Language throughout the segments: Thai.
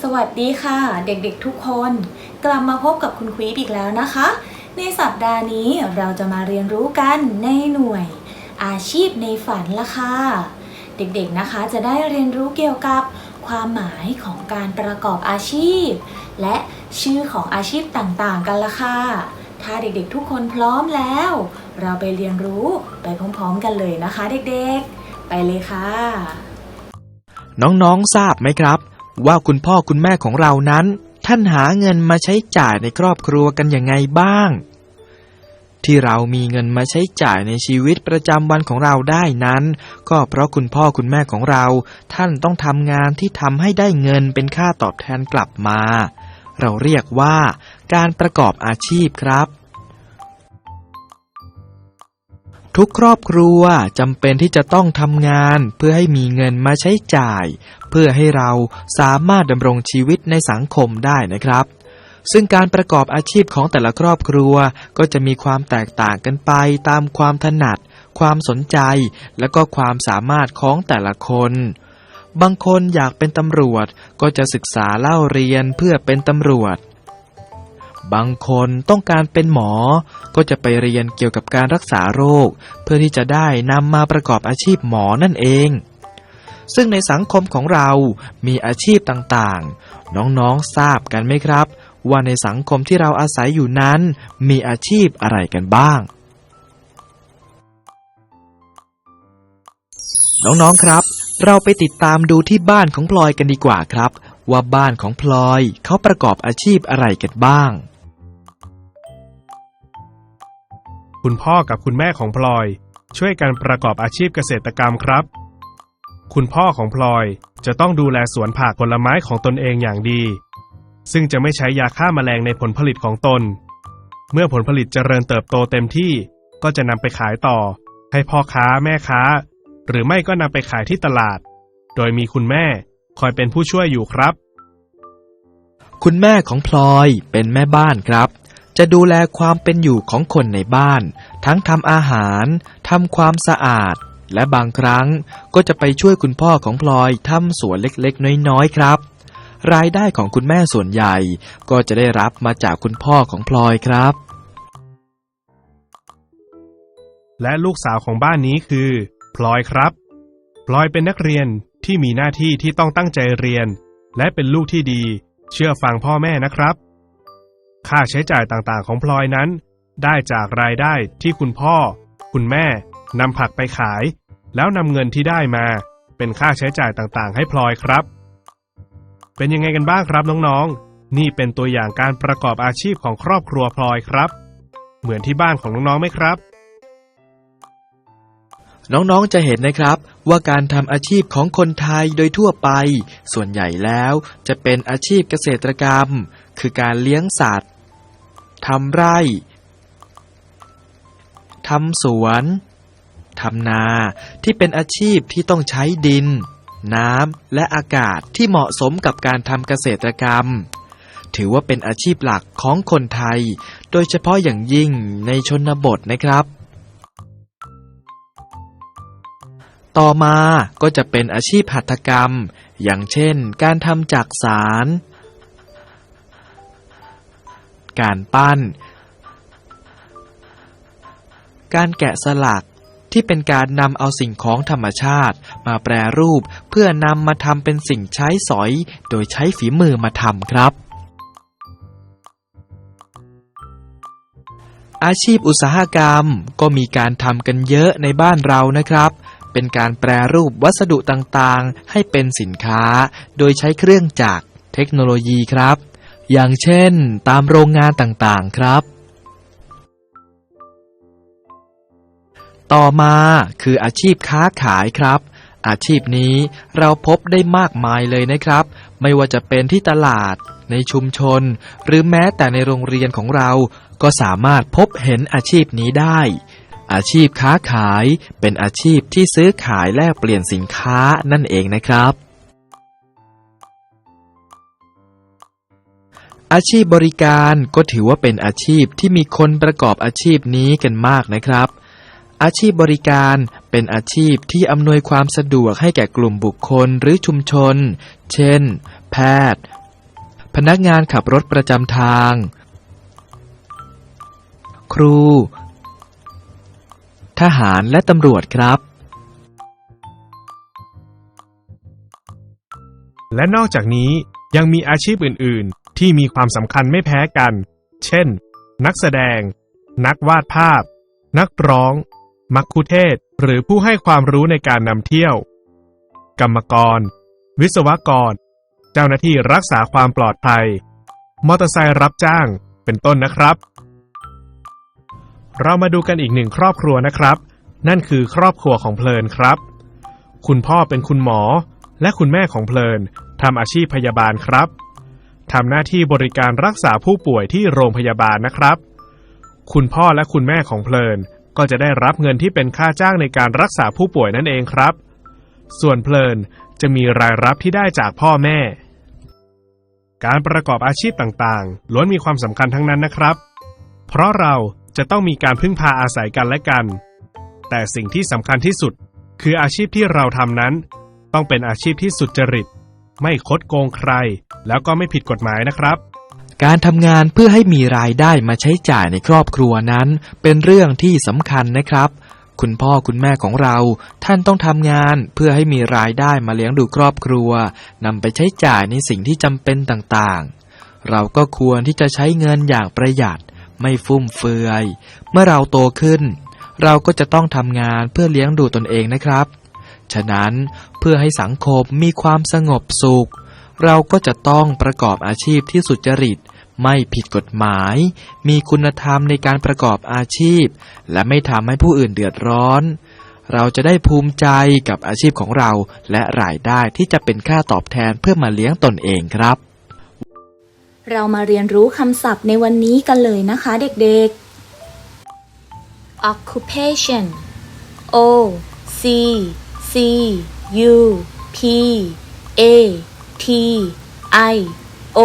สวัสดีค่ะเด็กๆทุกคนกลับมาพบกับคุณควีดอีกแล้วนะคะในสัปดาห์นี้เราจะมาเรียนรู้กันในหน่วยอาชีพในฝันละค่ะเด็กๆนะคะจะได้เรียนรู้เกี่ยวกับความหมายของการประกอบอาชีพและชื่อของอาชีพต่างๆกันละค่ะถ้าเด็กๆทุกคนพร้อมแล้วเราไปเรียนรู้ไปพร้อมๆกันเลยนะคะเด็กๆไปเลยค่ะน้องๆทราบไหมครับว่าคุณพ่อคุณแม่ของเรานั้นท่านหาเงินมาใช้จ่ายในครอบครัวกันยังไงบ้างที่เรามีเงินมาใช้จ่ายในชีวิตประจำวันของเราได้นั้นก็เพราะคุณพ่อคุณแม่ของเราท่านต้องทำงานที่ทำให้ได้เงินเป็นค่าตอบแทนกลับมาเราเรียกว่าการประกอบอาชีพครับทุกครอบครัวจำเป็นที่จะต้องทำงานเพื่อให้มีเงินมาใช้จ่ายเพื่อให้เราสามารถดำรงชีวิตในสังคมได้นะครับซึ่งการประกอบอาชีพของแต่ละครอบครัวก็จะมีความแตกต่างกันไปตามความถนัดความสนใจและก็ความสามารถของแต่ละคนบางคนอยากเป็นตำรวจก็จะศึกษาเล่าเรียนเพื่อเป็นตำรวจบางคนต้องการเป็นหมอก็จะไปเรียนเกี่ยวกับการรักษาโรคเพื่อที่จะได้นำมาประกอบอาชีพหมอนั่นเองซึ่งในสังคมของเรามีอาชีพต่างๆน้องๆทราบกันไหมครับว่าในสังคมที่เราอาศัยอยู่นั้นมีอาชีพอะไรกันบ้างน้องๆครับเราไปติดตามดูที่บ้านของพลอยกันดีกว่าครับว่าบ้านของพลอยเขาประกอบอาชีพอะไรกันบ้างคุณพ่อกับคุณแม่ของพลอยช่วยกันประกอบอาชีพเกษตรกรรมครับคุณพ่อของพลอยจะต้องดูแลสวนผักผลไม้ของตนเองอย่างดีซึ่งจะไม่ใช้ยาฆ่าแมลงในผลผลิตของตนเมื่อผลผลิตเจริญเติบโตเต็มที่ก็จะนำไปขายต่อให้พ่อค้าแม่ค้าหรือไม่ก็นำไปขายที่ตลาดโดยมีคุณแม่คอยเป็นผู้ช่วยอยู่ครับคุณแม่ของพลอยเป็นแม่บ้านครับจะดูแลความเป็นอยู่ของคนในบ้านทั้งทำอาหารทำความสะอาดและบางครั้งก็จะไปช่วยคุณพ่อของพลอยทำสวนเล็กๆน้อยๆครับรายได้ของคุณแม่ส่วนใหญ่ก็จะได้รับมาจากคุณพ่อของพลอยครับและลูกสาวของบ้านนี้คือพลอยครับพลอยเป็นนักเรียนที่มีหน้าที่ที่ต้องตั้งใจเรียนและเป็นลูกที่ดีเชื่อฟังพ่อแม่นะครับค่าใช้จ่ายต่างๆของพลอยนั้นได้จากรายได้ที่คุณพ่อคุณแม่นำผักไปขายแล้วนำเงินที่ได้มาเป็นค่าใช้จ่ายต่างๆให้พลอยครับเป็นยังไงกันบ้างครับน้องๆนี่เป็นตัวอย่างการประกอบอาชีพของครอบครัวพลอยครับเหมือนที่บ้านของน้องๆไหมครับน้องๆจะเห็นนะครับว่าการทำอาชีพของคนไทยโดยทั่วไปส่วนใหญ่แล้วจะเป็นอาชีพเกษตรกรรมคือการเลี้ยงสัตว์ทำไร่ทำสวนทำนาที่เป็นอาชีพที่ต้องใช้ดินน้ำและอากาศที่เหมาะสมกับการทำเกษตรกรรมถือว่าเป็นอาชีพหลักของคนไทยโดยเฉพาะอย่างยิ่งในชนบทนะครับต่อมาก็จะเป็นอาชีพหัตถกรรมอย่างเช่นการทำจักสานการปั้นการแกะสลักที่เป็นการนำเอาสิ่งของธรรมชาติมาแปรรูปเพื่อนำมาทำเป็นสิ่งใช้สอยโดยใช้ฝีมือมาทำครับอาชีพอุตสาหกรรมก็มีการทำกันเยอะในบ้านเรานะครับเป็นการแปรรูปวัสดุต่างๆให้เป็นสินค้าโดยใช้เครื่องจักรเทคโนโลยีครับอย่างเช่นตามโรงงานต่างๆครับต่อมาคืออาชีพค้าขายครับอาชีพนี้เราพบได้มากมายเลยนะครับไม่ว่าจะเป็นที่ตลาดในชุมชนหรือแม้แต่ในโรงเรียนของเราก็สามารถพบเห็นอาชีพนี้ได้อาชีพค้าขายเป็นอาชีพที่ซื้อขายแลกเปลี่ยนสินค้านั่นเองนะครับอาชีพบริการก็ถือว่าเป็นอาชีพที่มีคนประกอบอาชีพนี้กันมากนะครับอาชีพบริการเป็นอาชีพที่อำนวยความสะดวกให้แก่กลุ่มบุคคลหรือชุมชนเช่นแพทย์ พนักงานขับรถประจำทาง ครู ทหารและตำรวจครับ และนอกจากนี้ยังมีอาชีพอื่นๆ ที่มีความสำคัญไม่แพ้กัน เช่น นักแสดง นักวาดภาพ นักร้อง มัคคุเทศก์หรือผู้ให้ความรู้ในการนำเที่ยว กรรมกร วิศวกร เจ้าหน้าที่รักษาความปลอดภัย มอเตอร์ไซค์รับจ้าง เป็นต้นนะครับ เรามาดูกันอีกหนึ่งครอบครัวนะครับ นั่นคือครอบครัวของเพลินครับ คุณพ่อเป็นคุณหมอ และคุณแม่ของเพลินทำอาชีพพยาบาลครับทำหน้าที่บริการรักษาผู้ป่วยที่โรงพยาบาลนะครับ คุณพ่อและคุณแม่ของเพลินก็จะได้รับเงินที่เป็นค่าจ้างในการรักษาผู้ป่วยนั่นเองครับ ส่วนเพลินจะมีรายรับที่ได้จากพ่อแม่ การประกอบอาชีพต่างๆล้วนมีความสำคัญทั้งนั้นนะครับ เพราะเราจะต้องมีการพึ่งพาอาศัยกันและกัน แต่สิ่งที่สำคัญที่สุดคืออาชีพที่เราทำนั้นต้องเป็นอาชีพที่สุจริต ไม่คดโกงใคร แล้วก็ไม่ผิดกฎหมายนะครับ การทำงานเพื่อให้มีรายได้มาใช้จ่ายในครอบครัวนั้นเป็นเรื่องที่สำคัญนะครับ คุณพ่อคุณแม่ของเราท่านต้องทำงานเพื่อให้มีรายได้มาเลี้ยงดูครอบครัวนำไปใช้จ่ายในสิ่งที่จำเป็นต่างๆเราก็ควรที่จะใช้เงินอย่างประหยัดไม่ฟุ่มเฟือยเมื่อเราโตขึ้นเราก็จะต้องทำงานเพื่อเลี้ยงดูตนเองนะครับฉะนั้นเพื่อให้สังคมมีความสงบสุขเราก็จะต้องประกอบอาชีพที่สุจริตไม่ผิดกฎหมายมีคุณธรรมในการประกอบอาชีพและไม่ทำให้ผู้อื่นเดือดร้อนเราจะได้ภูมิใจกับอาชีพของเราและรายได้ที่จะเป็นค่าตอบแทนเพื่อมาเลี้ยงตนเองครับเรามาเรียนรู้คำศัพท์ในวันนี้กันเลยนะคะเด็กๆ occupation o c c u p a t i o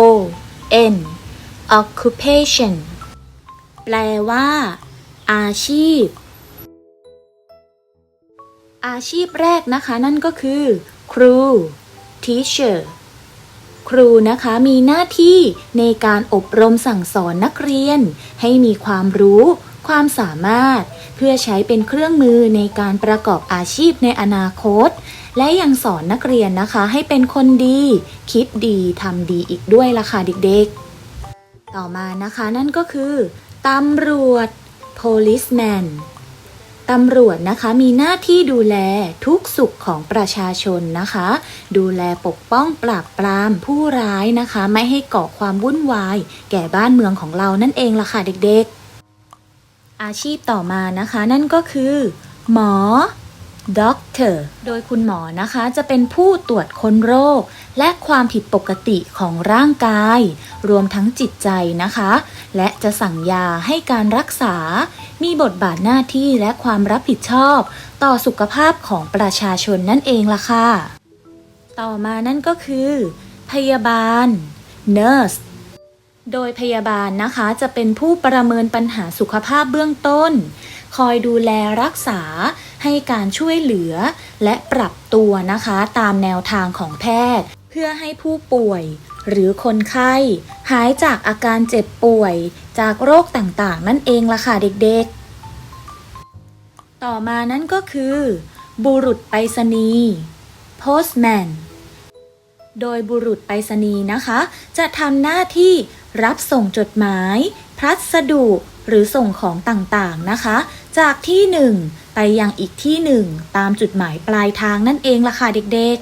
n occupation แปลว่าอาชีพอาชีพแรกนะคะนั่นก็คือครู teacher ครูนะคะมีหน้าที่ในการอบรมสั่งสอนนักเรียนให้มีความรู้ความสามารถเพื่อใช้เป็นเครื่องมือในการประกอบอาชีพในอนาคตและยังสอนนักเรียนนะคะให้เป็นคนดีคิดดีทำดีอีกด้วยล่ะค่ะเด็กๆต่อมานะคะนั่นก็คือตำรวจ policeman ตำรวจนะคะมีหน้าที่ดูแลทุกสุขของประชาชนนะคะดูแลปกป้องปราบปรามผู้ร้ายนะคะไม่ให้ก่อความวุ่นวายแก่บ้านเมืองของเรานั่นเองล่ะค่ะเด็กๆอาชีพต่อมานะคะนั่นก็คือหมอ doctor โดยคุณหมอนะคะจะเป็นผู้ตรวจค้นโรคและความผิดปกติของร่างกายรวมทั้งจิตใจนะคะและจะสั่งยาให้การรักษามีบทบาทหน้าที่และความรับผิดชอบต่อสุขภาพของประชาชนนั่นเองล่ะค่ะต่อมานั่นก็คือพยาบาล nurse โดยพยาบาลนะคะจะเป็นผู้ประเมินปัญหาสุขภาพเบื้องต้นคอยดูแลรักษาให้การช่วยเหลือและปรับตัวนะคะตามแนวทางของแพทย์เพื่อให้ผู้ป่วยหรือคนไข้หายจากอาการเจ็บป่วยจากโรคต่างๆนั่นเองล่ะค่ะเด็กๆต่อมานั่นก็คือบุรุษไปรษณีย์ postman โดยบุรุษไปรษณีย์นะคะจะทำหน้าที่รับส่งจดหมายพัสดุหรือส่งของต่างๆนะคะจากที่หนึ่งไปยังอีกที่หนึ่งตามจุดหมายปลายทางนั่นเองล่ะค่ะเด็ก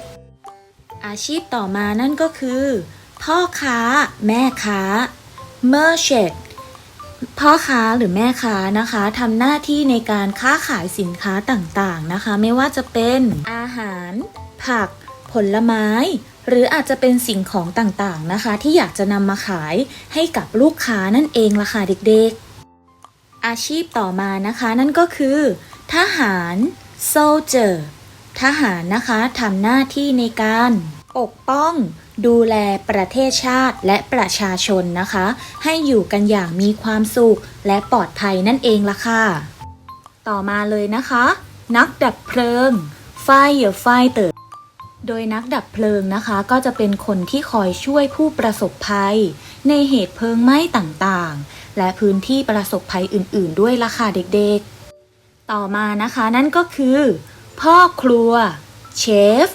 ๆอาชีพต่อมานั่นก็คือพ่อค้าแม่ค้า merchant พ่อค้าหรือแม่ค้านะคะทำหน้าที่ในการค้าขายสินค้าต่างๆนะคะไม่ว่าจะเป็นอาหารผักผลไม้หรืออาจจะเป็นสิ่งของต่างๆนะคะที่อยากจะนำมาขายให้กับลูกค้านั่นเองล่ะค่ะเด็กๆอาชีพต่อมานะคะนั่นก็คือทหาร soldier ทหารนะคะทำหน้าที่ในการปกป้องดูแลประเทศชาติและประชาชนนะคะให้อยู่กันอย่างมีความสุขและปลอดภัยนั่นเองล่ะค่ะต่อมาเลยนะคะนักดับเพลิง firefighter โดยนักดับเพลิงนะคะก็จะเป็นคนที่คอยช่วยผู้ประสบภัยในเหตุเพลิงไหม้ต่างๆและพื้นที่ประสบภัยอื่นๆด้วยล่ะค่ะเด็กๆต่อมานะคะนั่นก็คือพ่อครัวเชฟ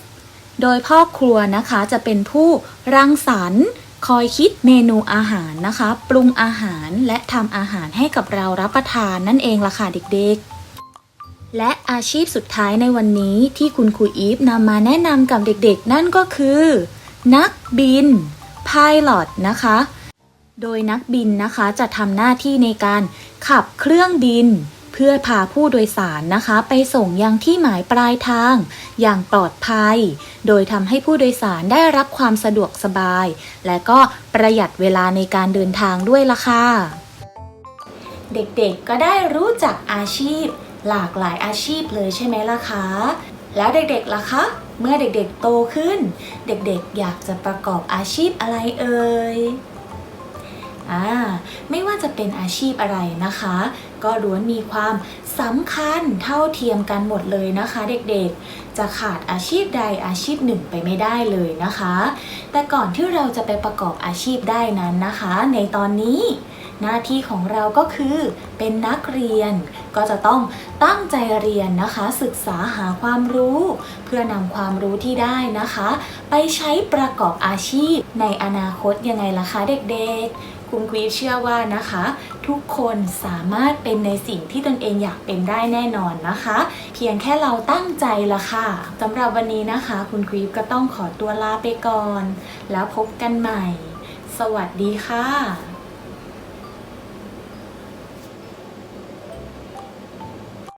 โดยพ่อครัวนะคะจะเป็นผู้รังสรรค์คอยคิดเมนูอาหารนะคะปรุงอาหารและทำอาหารให้กับเรารับประทานนั่นเองล่ะค่ะเด็กๆและอาชีพสุดท้ายในวันนี้ที่คุณครูอีฟนำมาแนะนำกับเด็กๆนั่นก็คือนักบินไพลอตนะคะโดยนักบินนะคะจะทำหน้าที่ในการขับเครื่องบินเพื่อพาผู้โดยสารนะคะไปส่งยังที่หมายปลายทางอย่างปลอดภัยโดยทำให้ผู้โดยสารได้รับความสะดวกสบายและก็ประหยัดเวลาในการเดินทางด้วยล่ะค่ะเด็กๆก็ได้รู้จักอาชีพหลากหลายอาชีพเลยใช่ไหมล่ะคะแล้วเด็กๆล่ะคะเมื่อเด็กๆโตขึ้นเด็กๆอยากจะประกอบอาชีพอะไรเอ่ยไม่ว่าจะเป็นอาชีพอะไรนะคะก็ล้วนมีความสำคัญเท่าเทียมกันหมดเลยนะคะเด็กๆจะขาดอาชีพใดอาชีพหนึ่งไปไม่ได้เลยนะคะแต่ก่อนที่เราจะไปประกอบอาชีพได้นั้นนะคะในตอนนี้หน้าที่ของเราก็คือเป็นนักเรียนก็จะต้องตั้งใจเรียนนะคะศึกษาหาความรู้เพื่อนำความรู้ที่ได้นะคะไปใช้ประกอบอาชีพในอนาคตยังไงล่ะคะเด็กๆคุณครูเชื่อว่านะคะทุกคนสามารถเป็นในสิ่งที่ตนเองอยากเป็นได้แน่นอนนะคะเพียงแค่เราตั้งใจละค่ะสำหรับวันนี้นะคะคุณครูก็ต้องขอตัวลาไปก่อนแล้วพบกันใหม่สวัสดีค่ะ